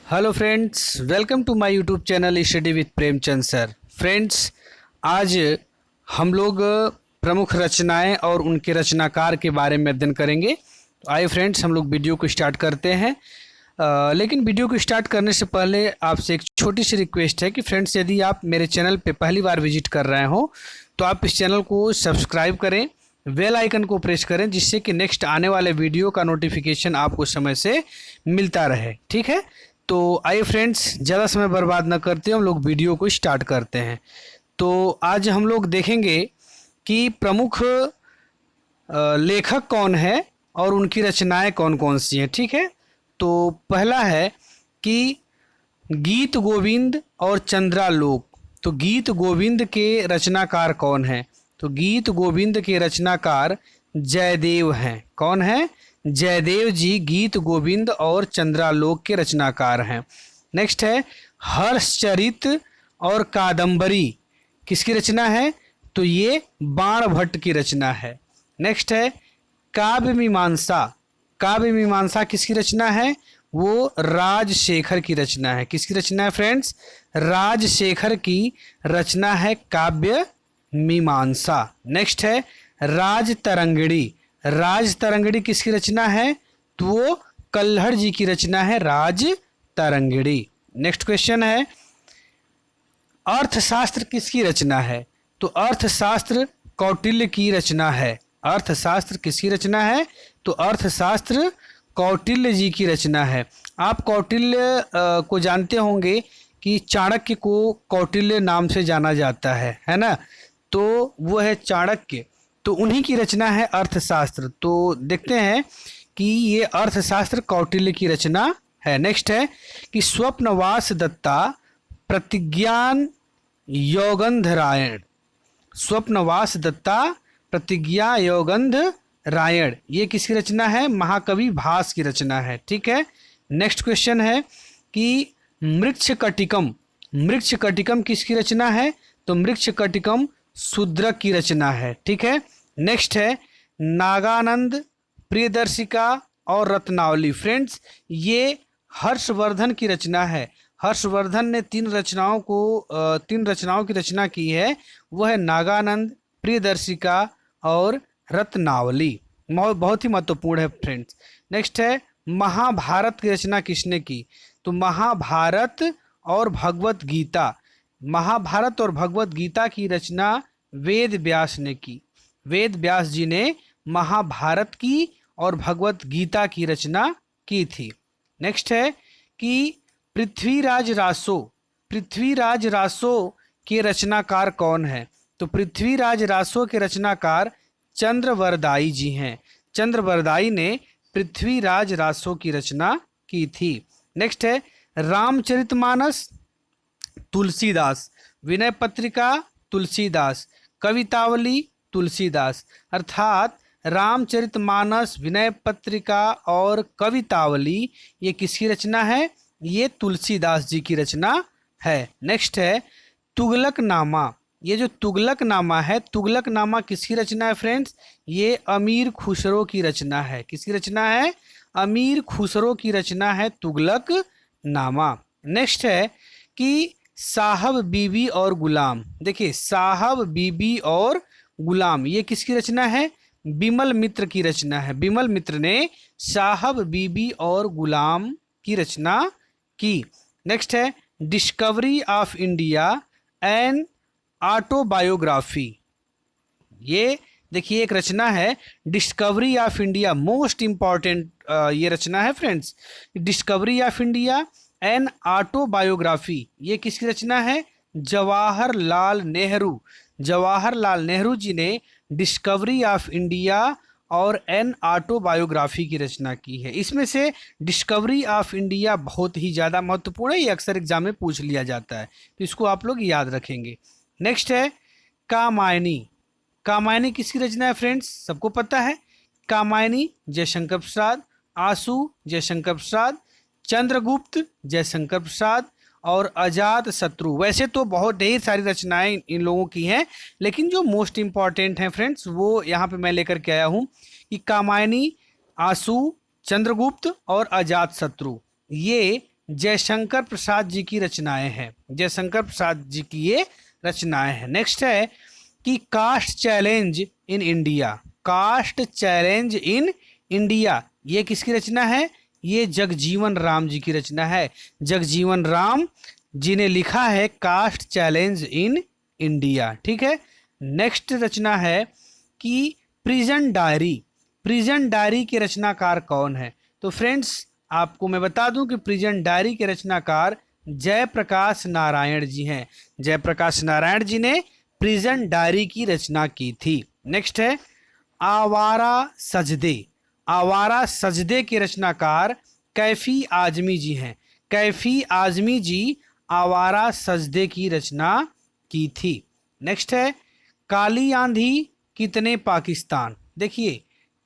Hello friends, welcome to my YouTube channel study with Premchand sir. Friends, आज हम लोग प्रमुख रचनाएं और उनके रचनाकार के बारे में अध्ययन करेंगे। तो आइए फ्रेंड्स, हम लोग वीडियो को स्टार्ट करते हैं। लेकिन वीडियो को स्टार्ट करने से पहले आपसे एक छोटी सी रिक्वेस्ट है कि फ्रेंड्स, यदि आप मेरे चैनल पे पहली बार विजिट कर रहे हो तो आप इस चैनल को सब्सक्राइब करें, बेल आइकन को प्रेस करें, जिससे कि नेक्स्ट आने वाले वीडियो का नोटिफिकेशन आपको समय से मिलता रहे। ठीक है, तो आइए फ्रेंड्स, ज़्यादा समय बर्बाद न करते हम लोग वीडियो को स्टार्ट करते हैं। तो आज हम लोग देखेंगे कि प्रमुख लेखक कौन है और उनकी रचनाएं कौन कौन सी हैं। ठीक है, तो पहला है कि गीत गोविंद और चंद्रालोक। तो गीत गोविंद के रचनाकार कौन हैं? तो गीत गोविंद के रचनाकार जयदेव हैं। कौन है? जयदेव जी गीत गोविंद और चंद्रालोक के रचनाकार हैं। नेक्स्ट है हर्षचरित और कादंबरी। किसकी रचना है? तो ये बाण भट्ट की रचना है। नेक्स्ट है काव्य मीमांसा। काव्य मीमांसा किसकी रचना है? वो राजशेखर की रचना है। किसकी रचना है फ्रेंड्स? राजशेखर की रचना है काव्य मीमांसा। नेक्स्ट है राजतरंगिणी। राजतरंगिणी किसकी रचना है? तो वो कल्हड़ जी की रचना है राजतरंगिणी। नेक्स्ट क्वेश्चन है अर्थशास्त्र किसकी रचना है? तो अर्थशास्त्र कौटिल्य की रचना है। अर्थशास्त्र किसकी रचना है? तो अर्थशास्त्र कौटिल्य जी की रचना है। आप कौटिल्य को जानते होंगे कि चाणक्य को कौटिल्य नाम से जाना जाता है ना? तो वो है चाणक्य, तो उन्हीं की रचना है अर्थशास्त्र। तो देखते हैं कि ये अर्थशास्त्र कौटिल्य की रचना है। नेक्स्ट है कि स्वप्नवास दत्ता प्रतिज्ञान योगंधरायण। स्वप्नवास दत्ता प्रतिज्ञा योगंधरायण ये किसकी रचना है? महाकवि भास की रचना है। ठीक है, नेक्स्ट क्वेश्चन है कि मृच्छकटिकम। मृच्छकटिकम किसकी रचना है? तो मृच्छकटिकम शूद्रक की रचना है। ठीक है, नेक्स्ट है नागानंद, प्रियदर्शिका और रत्नावली। फ्रेंड्स, ये हर्षवर्धन की रचना है। हर्षवर्धन ने तीन रचनाओं की रचना की है। वह है नागानंद, प्रियदर्शिका और रत्नावली। बहुत ही महत्वपूर्ण है फ्रेंड्स। नेक्स्ट है महाभारत की रचना किसने की? तो महाभारत और भगवत गीता। महाभारत और भगवत गीता की रचना वेद व्यास ने की। वेद व्यास जी ने महाभारत की और भगवत गीता की रचना की थी। नेक्स्ट है कि पृथ्वीराज रासो। पृथ्वीराज रासो के रचनाकार कौन है? तो पृथ्वीराज रासो के रचनाकार चंद्रवरदाई जी हैं। चंद्रवरदाई ने पृथ्वीराज रासो की रचना की थी। नेक्स्ट है रामचरितमानस तुलसीदास। विनय पत्रिका तुलसीदास। कवितावली तुलसीदास। अर्थात रामचरितमानस, विनय पत्रिका और कवितावली ये किसकी रचना है? ये तुलसीदास जी की रचना है। नेक्स्ट है तुगलकनामा। ये जो तुगलकनामा है, तुगलकनामा किसकी रचना है फ्रेंड्स? ये अमीर खुसरो की रचना है। किसकी रचना है? अमीर खुसरो की रचना है तुगलकनामा। नेक्स्ट है कि साहब बीबी और गुलाम। देखिए, साहब बीबी और गुलाम ये किसकी रचना है? बिमल मित्र की रचना है। बिमल मित्र ने साहब बीबी और गुलाम की रचना की। नेक्स्ट है discovery of India and autobiography. ये देखिए एक रचना है discovery of India, most important ये रचना है friends. Discovery of India and autobiography ये किसकी रचना है? जवाहरलाल नेहरू। जवाहरलाल नेहरू जी ने डिस्कवरी ऑफ इंडिया और एन ऑटोबायोग्राफी की रचना की है। इसमें से डिस्कवरी ऑफ इंडिया बहुत ही ज़्यादा महत्वपूर्ण है, ये अक्सर एग्जाम में पूछ लिया जाता है, तो इसको आप लोग याद रखेंगे। नेक्स्ट है कामायनी। कामायनी किसकी रचना है फ्रेंड्स? सबको पता है, कामायनी जयशंकर प्रसाद। आंसू जयशंकर प्रसाद। चंद्रगुप्त जयशंकर प्रसाद और अजात शत्रु। वैसे तो बहुत ढेर सारी रचनाएं इन लोगों की हैं, लेकिन जो मोस्ट इम्पॉर्टेंट हैं फ्रेंड्स वो यहाँ पे मैं लेकर के आया हूँ कि कामायनी, आंसू, चंद्रगुप्त और अजात शत्रु ये जयशंकर प्रसाद जी की रचनाएं हैं। जयशंकर प्रसाद जी की ये रचनाएं हैं। नेक्स्ट है कि caste challenge in India. Caste challenge in India ये किसकी रचना है? ये जगजीवन राम जी की रचना है। जगजीवन राम जी ने लिखा है कास्ट चैलेंज इन इंडिया। ठीक है। नेक्स्ट रचना है कि प्रिजन डायरी। प्रिजन डायरी के रचनाकार कौन है? तो फ्रेंड्स आपको मैं बता दूं कि प्रिजन डायरी के रचनाकार जयप्रकाश नारायण जी हैं। जयप्रकाश नारायण जी ने प्रिजन डायरी की रचना की थी। नेक्स्ट है आवारा सजदे। आवारा सजदे के रचनाकार कैफी आजमी जी हैं। कैफी आजमी जी आवारा सजदे की रचना की थी। नेक्स्ट है काली आंधी कितने पाकिस्तान। देखिए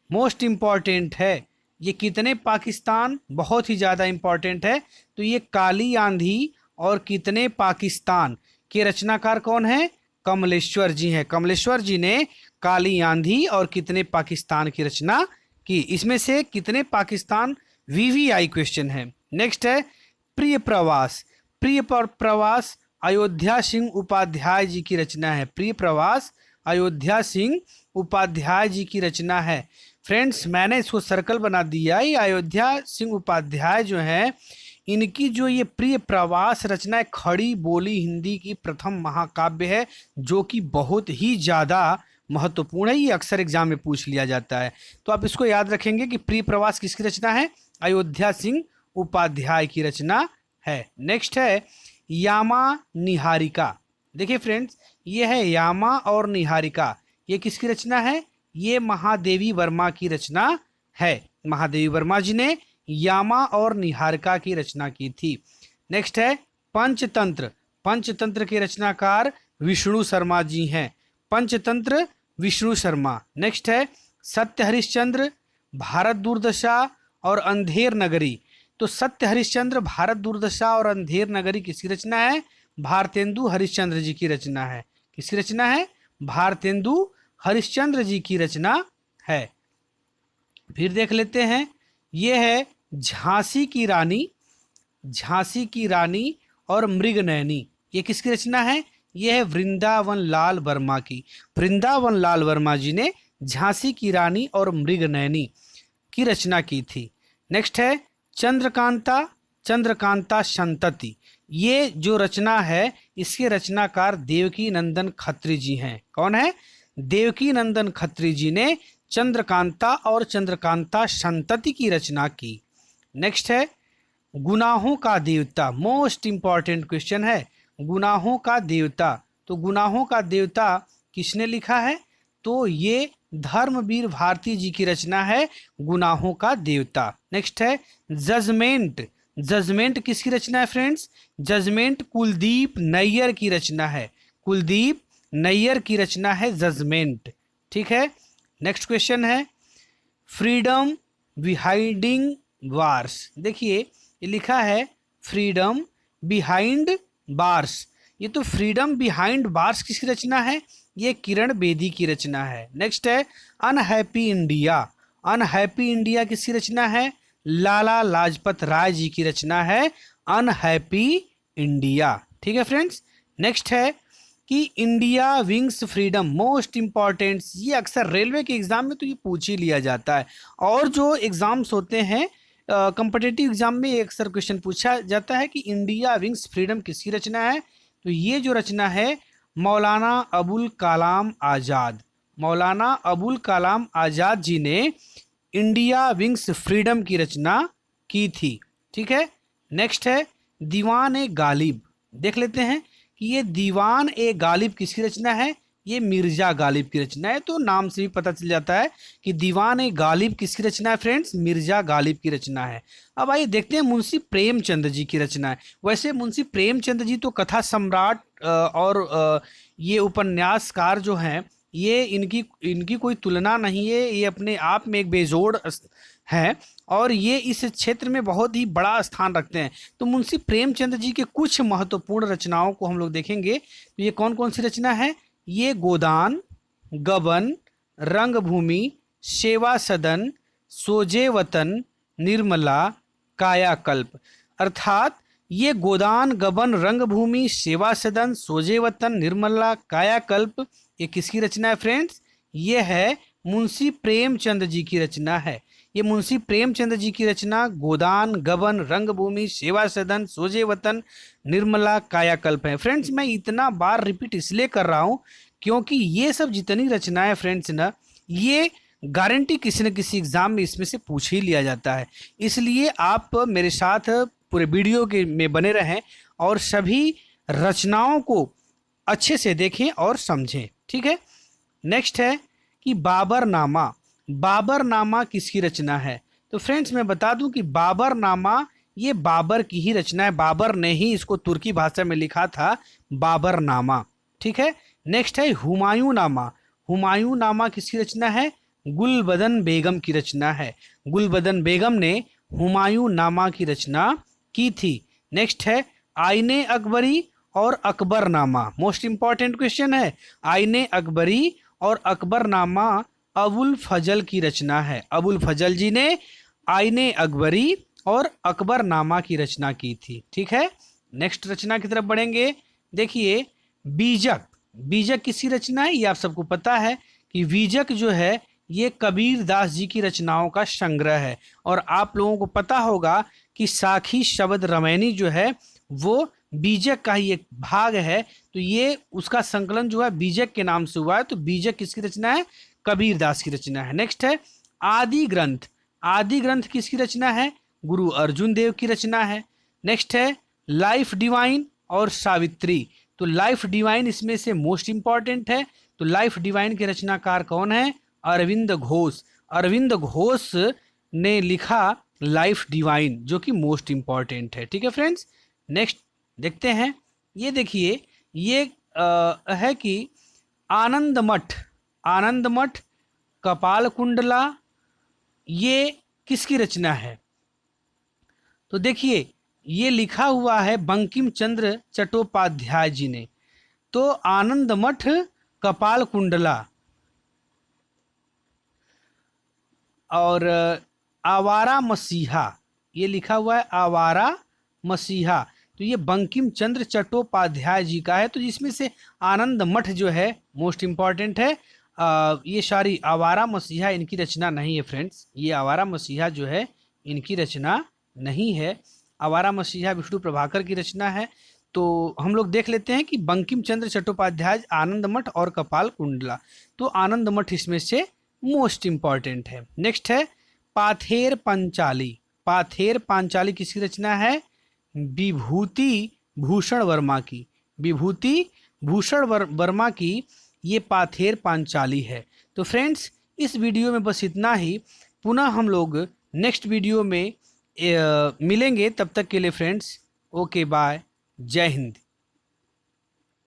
मोस्ट इम्पॉर्टेंट है ये, कितने पाकिस्तान बहुत ही ज़्यादा इम्पॉर्टेंट है। तो ये काली आंधी और कितने पाकिस्तान के रचनाकार कौन है? कमलेश्वर जी हैं। कमलेश्वर जी ने काली आंधी और कितने पाकिस्तान की रचना की। इसमें से कितने पाकिस्तान वीवीआई क्वेश्चन है। नेक्स्ट है प्रिय प्रवास। प्रिय प्रवास अयोध्या सिंह उपाध्याय जी की रचना है। प्रिय प्रवास अयोध्या सिंह उपाध्याय जी की रचना है। फ्रेंड्स मैंने इसको सर्कल बना दिया। ये अयोध्या सिंह उपाध्याय जो हैं इनकी जो ये प्रिय प्रवास रचना है खड़ी बोली हिंदी की प्रथम महाकाव्य है, जो कि बहुत ही ज़्यादा महत्वपूर्ण है। ये अक्सर एग्जाम में पूछ लिया जाता है। तो आप इसको याद रखेंगे कि प्रिय प्रवास किसकी रचना है? अयोध्या सिंह उपाध्याय की रचना है। नेक्स्ट है यामा निहारिका। देखिए फ्रेंड्स ये है यामा और निहारिका, ये किसकी रचना है? ये महादेवी वर्मा की रचना है। महादेवी वर्मा जी ने यामा और निहारिका की रचना की थी। नेक्स्ट है पंचतंत्र। पंचतंत्र के रचनाकार विष्णु शर्मा जी हैं। पंचतंत्र विष्णु शर्मा। नेक्स्ट है सत्य हरिश्चंद्र, भारत दुर्दशा और अंधेर नगरी। तो सत्य हरिश्चंद्र, भारत दुर्दशा और अंधेर नगरी किसकी रचना है? भारतेंदु हरिश्चंद्र जी की रचना है। किसकी रचना है? भारतेंदु हरिश्चंद्र जी की रचना है। फिर देख लेते हैं ये है झांसी की रानी। झांसी की रानी और मृगनयनी ये किसकी रचना है? ये है वृंदावन लाल वर्मा की। वृंदावन लाल वर्मा जी ने झांसी की रानी और मृगनयनी की रचना की थी। नेक्स्ट है चंद्रकांता। चंद्रकांता संतति ये जो रचना है इसके रचनाकार देवकी नंदन खत्री जी हैं। कौन है? देवकी नंदन खत्री जी ने चंद्रकांता और चंद्रकांता संतति की रचना की। नेक्स्ट है गुनाहों का देवता। मोस्ट इंपॉर्टेंट क्वेश्चन है गुनाहों का देवता। तो गुनाहों का देवता किसने लिखा है? तो ये धर्मवीर भारती जी की रचना है गुनाहों का देवता। नेक्स्ट है जजमेंट। जजमेंट किसकी रचना है फ्रेंड्स? जजमेंट कुलदीप नैयर की रचना है। कुलदीप नैयर की रचना है जजमेंट। ठीक है। नेक्स्ट क्वेश्चन है फ्रीडम बिहाइंडिंग बार्स। देखिए ये लिखा है फ्रीडम बिहाइंड बार्स। ये तो फ्रीडम बिहाइंड बार्स किसकी रचना है? ये किरण बेदी की रचना है। नेक्स्ट है अनहैप्पी इंडिया। अनहैप्पी इंडिया किसकी रचना है? लाला लाजपत राय जी की रचना है अनहैप्पी इंडिया। ठीक है फ्रेंड्स। नेक्स्ट है कि India wings freedom. Most important, ये अक्सर रेलवे के एग्जाम में तो ये पूछ ही लिया जाता है, और जो एग्जाम्स होते हैं कॉम्पिटिटिव एग्जाम में ये अक्सर क्वेश्चन पूछा जाता है कि इंडिया विंग्स फ्रीडम किसकी रचना है? तो ये जो रचना है मौलाना अबुल कलाम आज़ाद। मौलाना अबुल कलाम आज़ाद जी ने इंडिया विंग्स फ्रीडम की रचना की थी। ठीक है। नेक्स्ट है दीवान ए गालिब। देख लेते हैं कि ये दीवान ए गालिब किसकी रचना है? ये मिर्जा गालिब की रचना है। तो नाम से भी पता चल जाता है कि दीवान ए गालिब किसकी रचना है फ्रेंड्स? मिर्जा गालिब की रचना है। अब आइए देखते हैं मुंशी प्रेमचंद जी की रचना है। वैसे मुंशी प्रेमचंद जी तो कथा सम्राट और ये उपन्यासकार जो हैं ये इनकी कोई तुलना नहीं है। ये अपने आप में एक बेजोड़ हैं और ये इस क्षेत्र में बहुत ही बड़ा स्थान रखते हैं। तो मुंशी प्रेमचंद जी के कुछ महत्वपूर्ण रचनाओं को हम लोग देखेंगे। तो ये कौन कौन सी रचना है? ये गोदान, गबन, रंगभूमि, सेवा सदन, सोजे वतन, निर्मला, कायाकल्प। अर्थात ये गोदान गबन रंगभूमि सेवा सदन सोजे वतन निर्मला कायाकल्प ये किसकी रचना है फ्रेंड्स? ये है मुंशी प्रेमचंद जी की रचना है। ये मुंशी प्रेमचंद जी की रचना गोदान गबन रंगभूमि सेवा सदन सोजे वतन निर्मला कायाकल्प है। फ्रेंड्स मैं इतना बार रिपीट इसलिए कर रहा हूँ क्योंकि ये सब जितनी रचनाएं फ्रेंड्स ना, ये गारंटी किसी न किसी एग्जाम में इसमें से पूछ ही लिया जाता है। इसलिए आप मेरे साथ पूरे वीडियो के में बने रहें और सभी रचनाओं को अच्छे से देखें और समझें, ठीक है। नेक्स्ट है कि बाबरनामा। बाबरनामा किसकी रचना है? तो फ्रेंड्स मैं बता दूं कि बाबरनामा ये बाबर की ही रचना है। बाबर ने ही इसको तुर्की भाषा में लिखा था बाबरनामा, ठीक है। नेक्स्ट है हुमायूं नामा। हुमायूं नामा किसकी रचना है? गुलबदन बेगम की रचना है। गुलबदन बेगम ने हुमायूं नामा की रचना की थी। नेक्स्ट है आईने अकबरी और अकबरनामा। मोस्ट इंपॉर्टेंट क्वेश्चन है। आईने अकबरी और अकबरनामा अबुल फजल की रचना है। अबुल फजल जी ने आईने अकबरी और अकबरनामा की रचना की थी, ठीक है। नेक्स्ट रचना की तरफ बढ़ेंगे। देखिए बीजक। बीजक किसकी रचना है? ये आप सबको पता है कि बीजक जो है ये कबीर दास जी की रचनाओं का संग्रह है। और आप लोगों को पता होगा कि साखी शब्द रामायणी जो है वो बीजक का ही एक भाग है। तो ये उसका संकलन जो है बीजक के नाम से हुआ है। तो बीजक किसकी रचना है? कबीर दास की रचना है। नेक्स्ट है आदि ग्रंथ। आदि ग्रंथ किसकी रचना है? गुरु अर्जुन देव की रचना है। नेक्स्ट है लाइफ डिवाइन और सावित्री। तो लाइफ डिवाइन इसमें से मोस्ट इंपॉर्टेंट है। तो लाइफ डिवाइन के रचनाकार कौन है? अरविंद घोष। अरविंद घोष ने लिखा लाइफ डिवाइन जो कि मोस्ट इंपॉर्टेंट है, ठीक है फ्रेंड्स। नेक्स्ट देखते हैं। ये देखिए ये है कि आनंद मठ। आनंद मठ कपाल कुंडला ये किसकी रचना है? तो देखिए ये लिखा हुआ है बंकिम चंद्र चट्टोपाध्याय जी ने। तो आनंद मठ कपाल कुंडला और आवारा मसीहा ये लिखा हुआ है आवारा मसीहा। तो ये बंकिम चंद्र चट्टोपाध्याय जी का है। तो जिसमें से आनंद मठ जो है मोस्ट इंपॉर्टेंट है। ये सारी आवारा मसीहा इनकी रचना नहीं है फ्रेंड्स। ये आवारा मसीहा जो है इनकी रचना नहीं है। आवारा मसीहा विष्णु प्रभाकर की रचना है। तो हम लोग देख लेते हैं कि बंकिम चंद्र चट्टोपाध्याय, आनंद मठ और कपाल कुंडला। तो आनंद मठ इसमें से मोस्ट इंपॉर्टेंट है। नेक्स्ट है पाथेर पंचाली। पाथेर पांचाली किसकी रचना है? विभूति भूषण वर्मा की। विभूति भूषण वर्मा की ये पाथेर पांचाली है। तो फ्रेंड्स इस वीडियो में बस इतना ही। पुनः हम लोग नेक्स्ट वीडियो में मिलेंगे। तब तक के लिए फ्रेंड्स ओके बाय, जय हिंद।